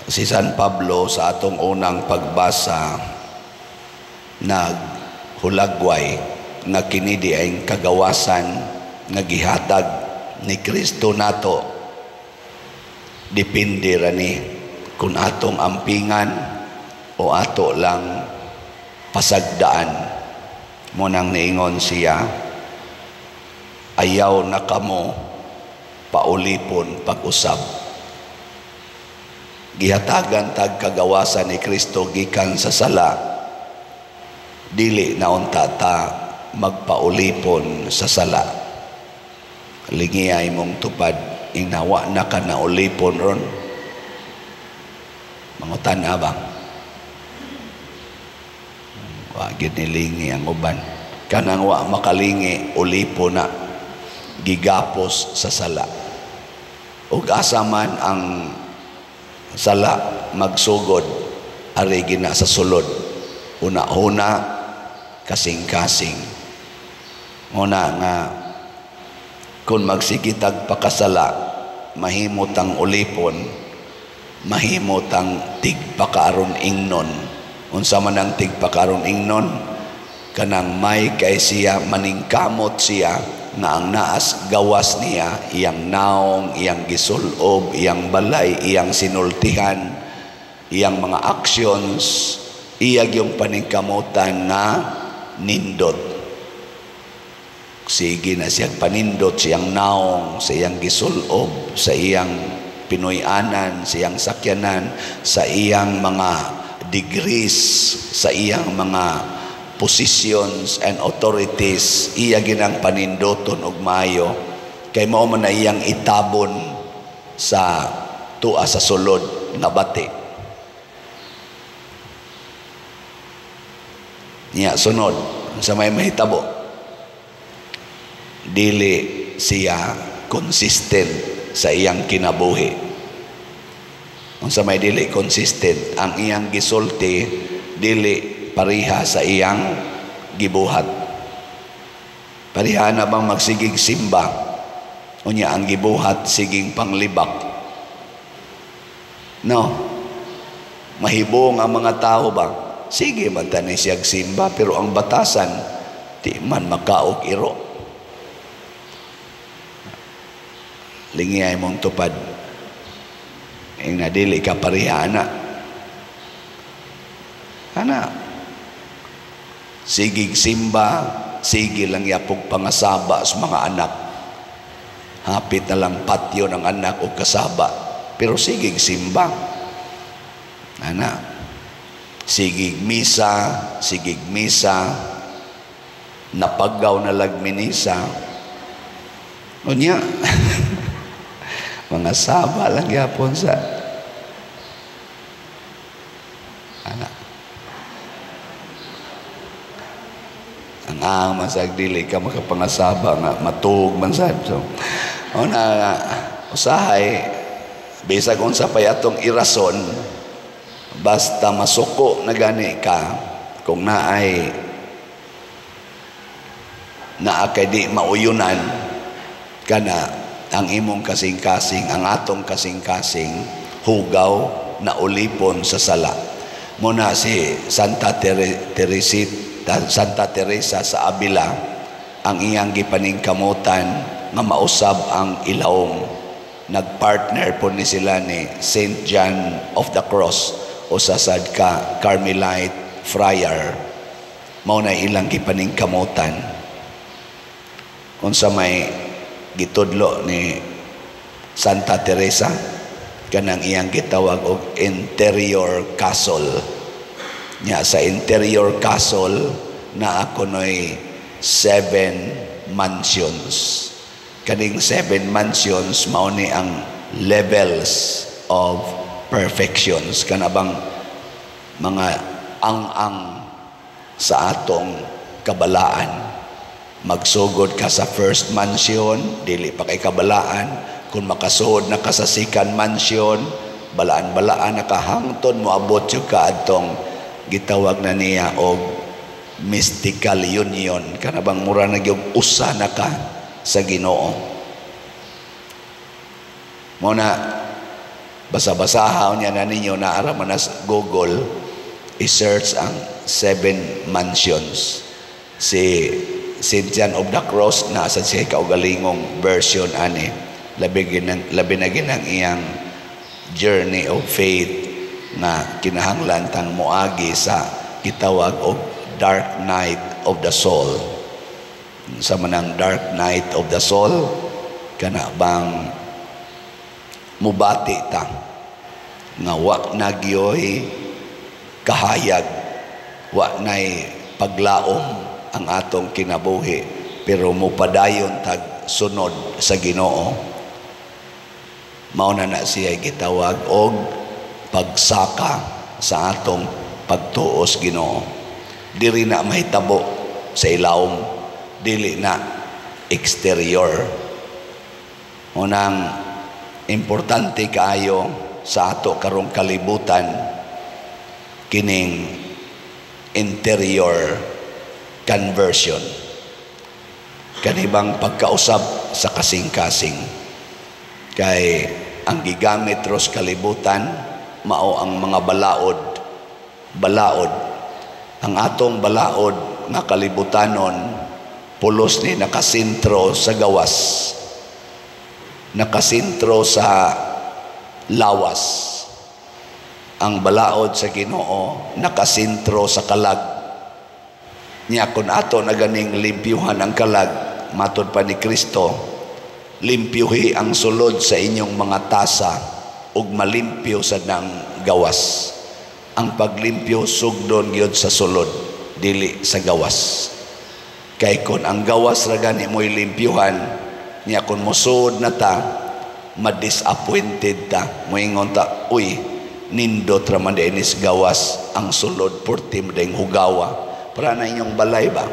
Si San Pablo sa atong unang pagbasa naghulagway nga kini di ay kagawasan nga gihatag ni Kristo nato. Depende ra ni kung atong ampingan o ato lang pasagdaan. Mo nang niingon siya, ayaw na kamo paulipon pag-usab. Gihatagan tag kagawasan ni Kristo gikan sa sala, dili na unta ta magpaulipon sa sala. Lingiya imong tupad, inawa na ka na ulipon ron. Mangutan na ba? Wa ginilingi ang uban. Kanang wa makalingi, ulipo na, gigapos sa sala. Ug asa man ang sala magsugod, ari gina sa sulod. Una-una, kasing-kasing. Muna nga, kung magsikitag pakasala, mahimot ang ulipon, mahimot ang tigpakaron ingnon. Unsa man ang tigpakaron ingnon, kanang may kay siya, maningkamot siya, na ang naas gawas niya, iyang naong, iyang gisulob, iyang balay, iyang sinultihan, iyang mga actions, iyag yung paningkamutan na nindot. Sige na siyang panindot, siyang naong, sa iyang gisulob, sa iyang pinuyanan, sa iyang sakyanan, sa iyang mga degrees, sa iyang mga positions and authorities, iya ginang panindoton og maayo, kay mao man na iyang itabon sa tua sa sulod nga bati. Niya sunod sa may mahitabo, dili siya consistent sa iyang kinabuhi. Unsa may dili consistent, ang iyang gisulti dili pariha sa iyang gibuhat. Pariha na bang magsigig simba, unya ang gibuhat siging panglibak? No. Mahibong ang mga tao ba? Sige man tani siyag simba, pero ang batasan di man makaog iro. Lingiyay mong tupad, ang nadili ka pariha ana. Sigig simba, sige lang yapog pangasaba sa mga anak. Hapit na lang patio ng anak o kasaba, pero sigig simba. Sigig misa, napagaw na lagminisa. Unya, mga saba lang yapon sa anak. Ang masagdili ka makapangasaba nga matug man sad. So usahay bisag unsa pa atong irason, basta masuko na gani ka, kung naa kay di mauyunan kana ang imong kasing-kasing, ang atong kasing-kasing hugaw na ulipon sa sala. Muna si Santa Teresa sa Avila, ang iyang gipaningkamutan nga mausab ang ilawom. Nagpartner po ni sila ni Saint John of the Cross o sasad ka Carmelite friar. Mao na ilang gipaningkamutan. Unsa may gitudlo ni Santa Teresa, kanang iyang gitawag og interior castle. Nya sa interior castle na ako no'y 7 mansions. Kaning 7 mansions mao ni ang levels of perfections, kanabang mga ang sa atong kabalaan. Magsugod ka sa first mansion, dili pa kay kabalaan. Kung makasuod na ka sa second mansion, balaan-balaan nakahangton mo abot yung kaadtong gitawag na niya og mystical union, kanabang mura na gyud usa na ka sa Ginoo. Muna Basa-basahaw niya na ninyo na araman na Google, i-search ang 7 mansions. Si St. John of the Cross, nasa siya kaugalingong version ani. Labi na ginang iyang journey of faith na kinahanglan tang moagi sa kitawag og dark night of the soul. Sa manang dark night of the soul, kana bang mubati ta nga wa nagyoy kahayag, wa nay paglaom ang atong kinabuhi, pero mupadayon tag sunod sa Ginoo. Mao na siya gitawag og pagsaka sa atong pagtuos Ginoo. Diri na mahitabo sa ilawom, dili na exterior. Unang importante kaayo sa ato karong kalibutan kining interior conversion, kanibang pagkausab sa kasing-kasing. Kay ang gigamit ros kalibutan mao ang mga balaod. Ang atong balaod nga kalibutanon pulos ni nakasentro sa gawas, nakasentro sa lawas. Ang balaod sa Ginoo nakasentro sa kalag. Nya kun ato na ganing limpyuhan ang kalag, matod pa ni Kristo, limpyuhi ang sulod sa inyong mga tasa ug malimpyo sa nang gawas. Ang paglimpyo sugdon gyud sa sulod, dili sa gawas. Kay kun ang gawas ra gani mo'y limpyuhan, nya kun mosuod na ta, ma-disappointed ta, moingon ta, uy, nindot ra man dinis gawas, ang sulod purti madayong hugawa. Para na inyong balay ba?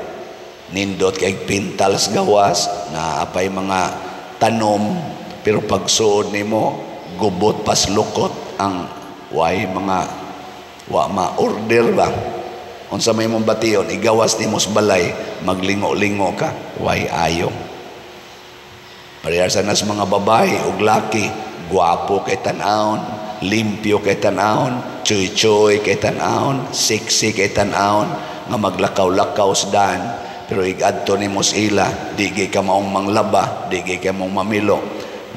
Nindot kay pintals gawas, na apay mga tanom, pero pag suod nimo gubot pas lukot ang way mga wa ma-order ba. Unsa may mong bation, igawas nimo sa balay, maglingo-lingo ka, way ayo. Parehas na sa mga babae ug laki, gwapo kay tan-awon, limpyo kay tan-awon, chuy-chuy kay tan-awon, sexy kay tan-awon, nga maglakaw-lakaw sa daan, pero igadto nimo sa ila, di gyud ka maong manglaba, di gyud ka maong mamilo,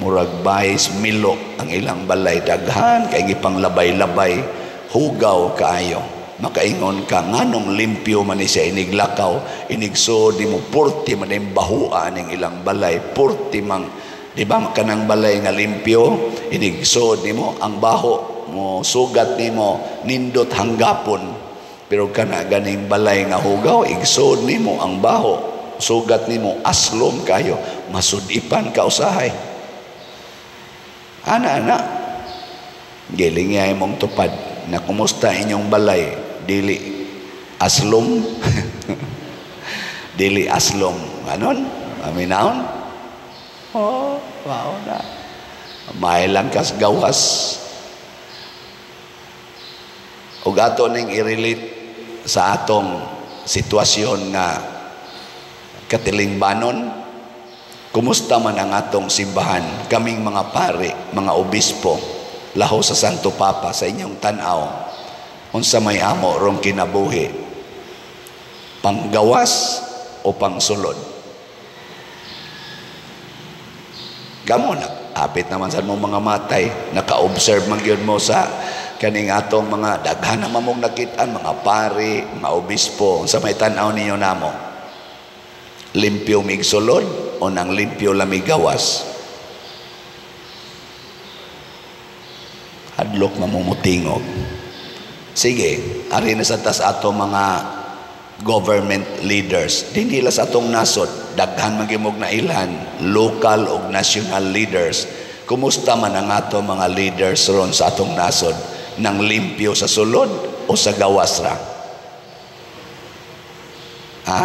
murag bayis milo ang ilang balay, daghan kay gipanglabay-labay, hugaw kaayo. Makaingon ka nganong limpyo man ni siya iniglakaw, inigsod nimo purti man ang bahua ning ilang balay, purti mang, di ba kanang balay nga limpyo, inigsod nimo ang baho mo, sugat nimo nindot hanggapon. Pero kana ganing balay nga hugaw, igsod nimo ang baho, sugat nimo aslom kayo, masudipan ka usahay. Ana gilingay mong tupad na kumusta inyong balay, dili aslom. Dili aslom anon aminaon. Oh, wow na may lang kas gawas. Ug ato ning i-relate sa atong sitwasyon nga katilingbanon. Kumusta man ang atong simbahan, kaming mga pari, mga obispo, laho sa Santo Papa, sa inyong tan-aw, unsa may amo rong kinabuhi, panggawas o pangsulod? Gamo na apit naman sa mong mga matay, naka-observe man gyud mo sa kaning atong mga daghan na mamong nakitaan, mga pari, mga obispo, unsa may tan-aw ninyo namo? Limpyo mig sulod o nang limpyo lamig gawas? Hadlok mamumutingog. Sige, ari na sa tas ato mga government leaders, di nila sa atong nasod, daghan magimog na ilan, local o national leaders. Kumusta man ang ato mga leaders ron sa atong nasod, nang limpyo sa sulod o sa gawas ra? Ha?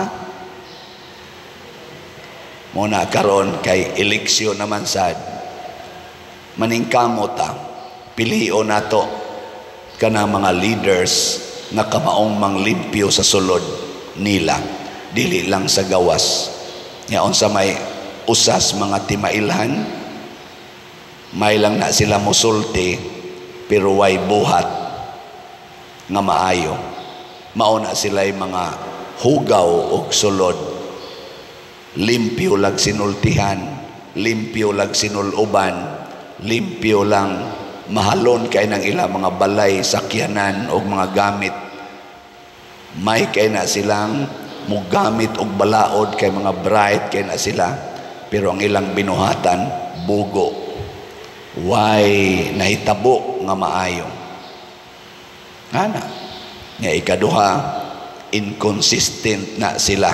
Muna karon kay eleksyon naman sad, maningkamot ta, pilion nato kana mga leaders na kamaong manglimpyo sa sulod nila, dili lang sa gawas. Yaon sa may usas mga timailhan, may lang na sila musulti, pero way buhat nga maayo. Mauna sila'y mga hugaw o sulod, limpyo lag sinultihan, limpyo lag sinuloban, limpyo lang mahalon kay ng ilang mga balay, sakyanan o mga gamit. May kay na silang mugamit og balaod kay mga bright kay na sila, pero ang ilang binuhatan bugo, way nahitabo nga maayo. Ana nga ikaduha, inconsistent na sila.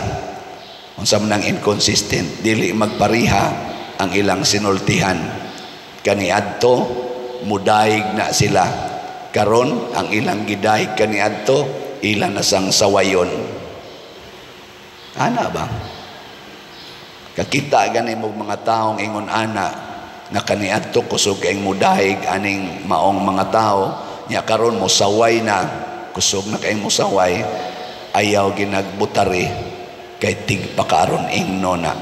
Unsa man ang inconsistent, dili magpariha ang ilang sinultihan. Kaniadto mudayeg na sila, karon ang ilang gidayeg kaniadto ilan na sang sawayon. Ana ba? Kakita gani mo mga taong ingon ana nga kaniadto kusog kay mudayeg aning maong mga tao, nya karon mo saway na, kusog na kay mo saway, ayaw ginagbutari kay tigpakaaron ingno na.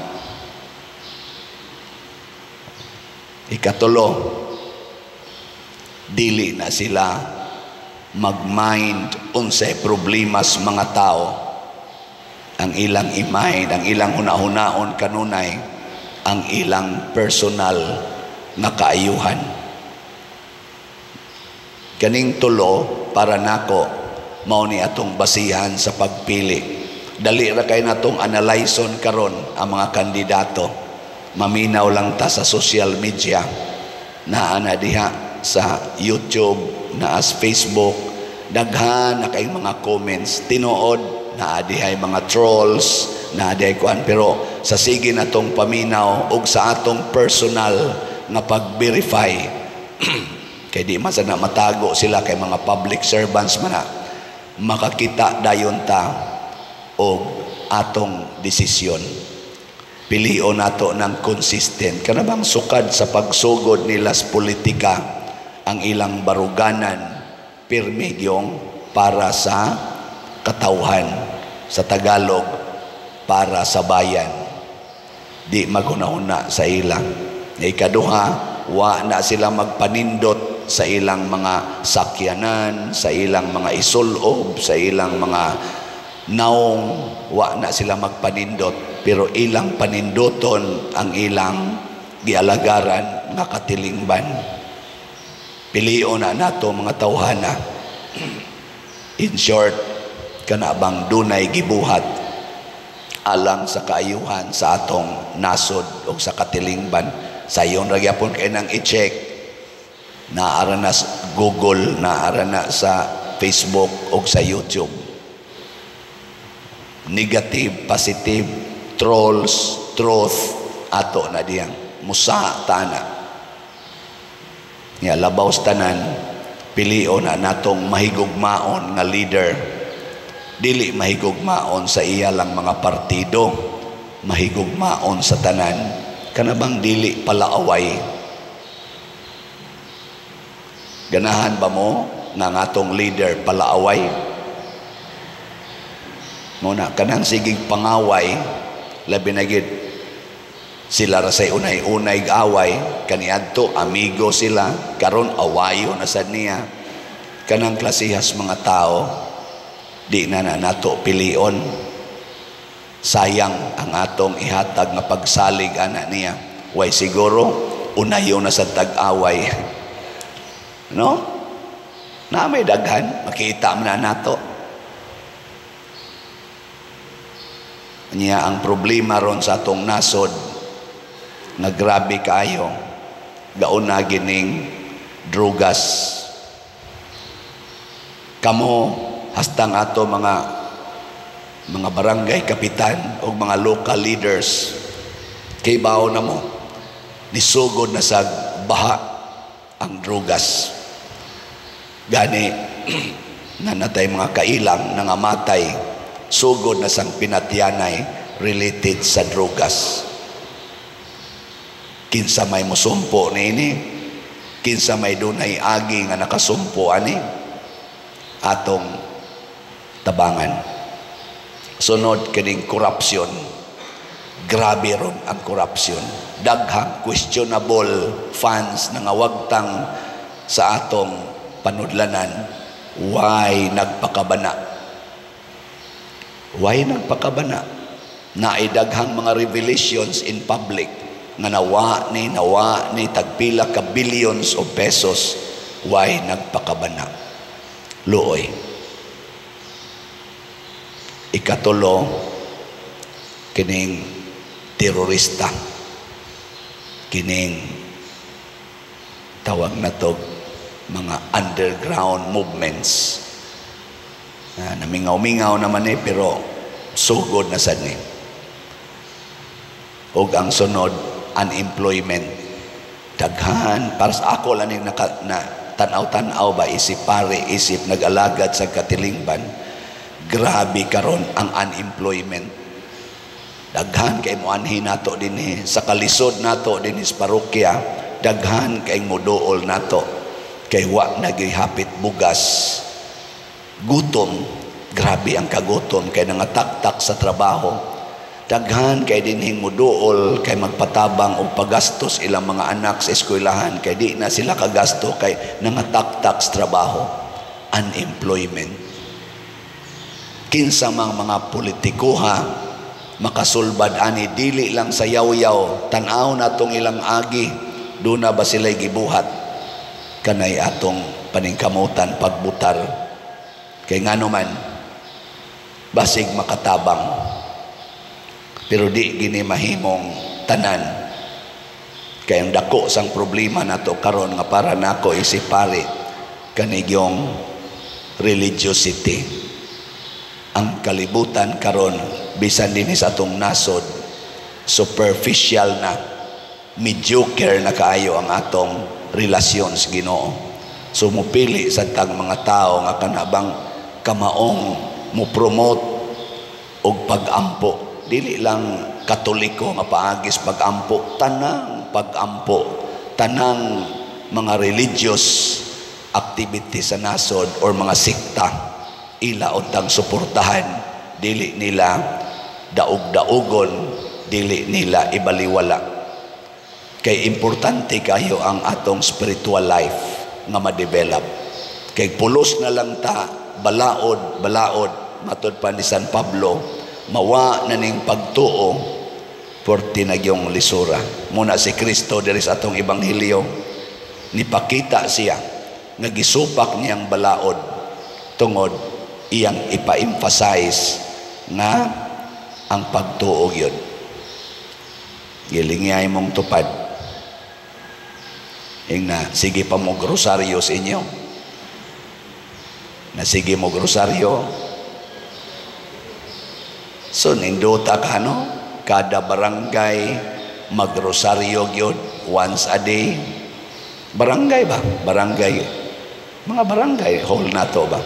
Ikatulo, dili na sila mag-mind unsay problemas mga tao. Ang ilang i-mind, ang ilang hunahunahon kanunay ang ilang personal na kaayuhan. Kaning tulo para nako mao ni atong basihan sa pagpili. Dali ra kay natong analyson karon ang mga kandidato. Maminaw lang ta sa social media, naa na diha sa YouTube, naa sa Facebook, daghan na kay mga comments, tinuod naa dihay mga trolls, naa dihay kuan, pero sa sige natong paminaw og sa atong personal nga pag-verify kay di man sana matago sila kay mga public servants man na, makakita dayon ta og atong desisyon. Pilion nato ng consistent. Kana bang sukad sa pagsugod nila sa politika ang ilang baruganan pirmi gyong para sa katawhan, sa Tagalog para sa bayan, di maghunahuna sa ilang. Ikaduha, wa na sila magpanindot sa ilang mga sakyanan, sa ilang mga isulob, sa ilang mga naong, wa na sila magpanindot, pero ilang panindoton ang ilang gialagaran nga katilingban. Pilion na nato mga tawhana. In short, kana bang dunay gibuhat alang sa kaayuhan sa atong nasod o sa katilingban. Sayon ra gyapon kay nang i-check, naara na sa Google, naara na sa Facebook o sa YouTube. Negative, positive, trolls, truth, ato na diyang musa tana. Nga labaw sa tanan, pilion na natong mahigugmaon nga leader. Dili mahigugmaon sa iya lang mga partido, mahigugmaon sa tanan. Kanabang dili palaaway. Ganahan ba mo nga atong leader palaaway? Muna kanang sigig pangaway, labi na gid sila ra say unay-unay away, kaniadto amigo sila, karon awayo na sad niya. Kanang klasihas mga tao, di na nato pilion. Sayang ang atong ihatag nga pagsalig ana niya. Way siguro unayo na sa tag-away. No? Na may daghan, makita man na nato. Niya ang problema ron sa atong nasod nga grabe kayo, gauna gining drugas. Kamo hastang ato mga barangay kapitan o mga local leaders, kay bao na mo nisugod na sa baha ang drugas. Gani nanatay mga kailang nangamatay, sugod na sang pinatyanay related sa drugas. Kinsa may musumpo niini, kinsa may dunay agi nga nakasumpo ani atong tabangan. Sunod kining korupsyon. Grabe ron ang korupsyon. Daghang questionable funds na ngawagtang sa atong panudlanan, why nagpakabana. Why nagpakabana? Naidaghang mga revelations in public nga nawa ni tagpila ka billions of pesos. Why nagpakabana? Luoy. Ikatulo, kining terorista, kining tawag na to mga underground movements. Namingaw-mingaw naman pero sugod na sad ni. Og ang sunod, unemployment. Daghan, para sa ako lang na tanaw-tanaw ba, isip pare, isip nag-alagad sa katilingban, grabe karon ang unemployment. Daghan kay mo anhin nato din sa kalisod nato din sa parokya, daghan kay moduol nato kay wa nagihapit bugas. Gutom, grabe ang kagutom kay nangataktak sa trabaho. Daghan kay dinhing moduol kay magpatabang og pagastos ilang mga anak sa eskwelahan kay di na sila kagasto kay nangataktak sa trabaho. Unemployment. Kinsa mang mga politikuha makasulbad ani dili lang sa yaw-yaw, tan-aw natong ilang agi, do na ba sila'y gibuhat kanay atong paningkamutan pagbutar kay ngano man basig makatabang pero di gini mahimong tanan kay ang dako sang problema nato karon nga para nako isipari kanigyong religiosity. Ang kalibutan karon bisan din sa atong nasod superficial na, mediocre na kaayo ang atong relasyon sa Ginoo. So mupili sa tag mga tao nga kanabang kamaong mo promote og pagampo, dili lang Katoliko nga paagis pagampo, tanang pagampo, tanang mga religious activity sa nasod or mga sikta ila untang suportahan, dili nila daog-daogon, dili nila ibaliwala. Kay importante kayo ang atong spiritual life nga ma-develop. Kay pulos na lang ta, balaod matud pa ni San Pablo, mawa na ning pagtuo porti nagyong lisura. Muna si Kristo diri sa atong ebanghelyo, nipakita siya nga gisupak niyang balaod tungod iyang ipa-emphasize nga ang pagtuo yun. Gilingay mong tupad. Na sige pa mo grosaryo sa inyo. Na sige mo grosaryo. So nindota ka no? Kada barangay magrosaryo yun once a day. Barangay ba? Barangay. Mga barangay hall na to ba?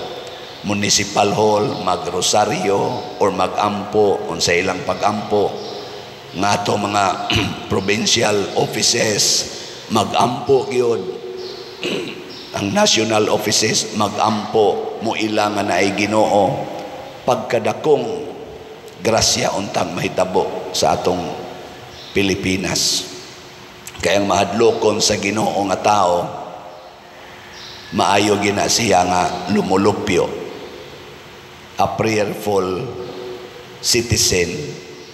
Municipal hall, magrosaryo or magampo, unsa ilang pagampo. Nga to mga provincial offices, magampo yun. Ang national offices, magampo, mo ilang na ay Ginoo. Pagkadakong grasya untang mahitabo sa atong Pilipinas. Kaya ang mahadlokon sa Ginoo nga tao, maayo gina siya nga lumulupyo. A prayerful citizen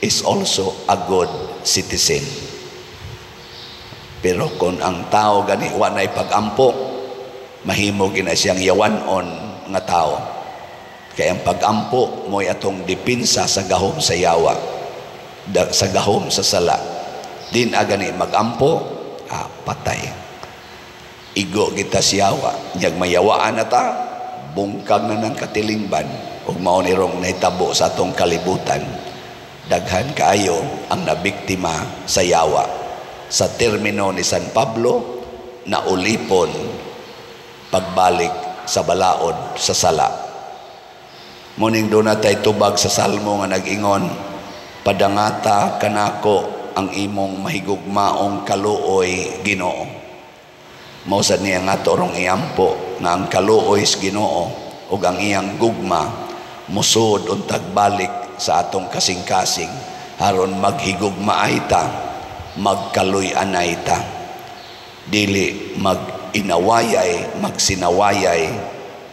is also a good citizen. Pero kung ang tao gani wa nay pag-ampo, mahimo gina siyang yawanon nga tao. Kaya ang pag-ampo mo'y atong dipinsa sa gahom sa yawa, sa gahom sa sala. Din agani mag-ampo, patay. Igo kita siyawa, nyag mayawaan na ta, bungkag na ng katilingban, o maunirong naitabo sa atong kalibutan. Daghan kaayo ang nabiktima sa yawa. Sa termino ni San Pablo, naulipon pagbalik sa balaod sa sala. Muning doon natay tubag sa salmo nga nag-ingon, padangata kanako ang imong mahigugmaong kaluoy Ginoo. Mausad niya nga torong iampo nga ang kaluoy sa Ginoo o ang iyang gugma musod untag balik sa atong kasing-kasing aron maghigugmaay ta, magkaluy-anay ta, dili mag-inawayay, magsinawayay,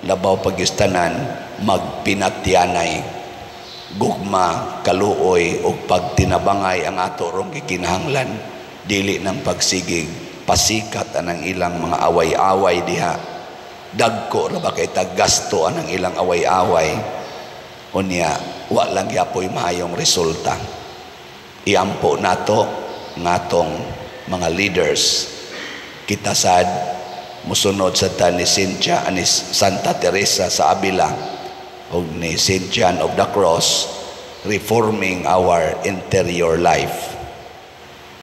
labaw pagyustanan, magpinatyanay, gugma, kaluoy, o pagtinabangay ang ato rong gikinahanglan, dili ng pagsigig, pasikat anang ilang mga away-away diha, dagko ra ba kay taggasto anang ilang away-away, unya, wa lang yapoy maayong resulta. Iampo nato, ngatong mga leaders, kita sad, musunod sa ta ni Cynthia, ni Santa Teresa sa Avila, o ni St. John of the Cross, reforming our interior life.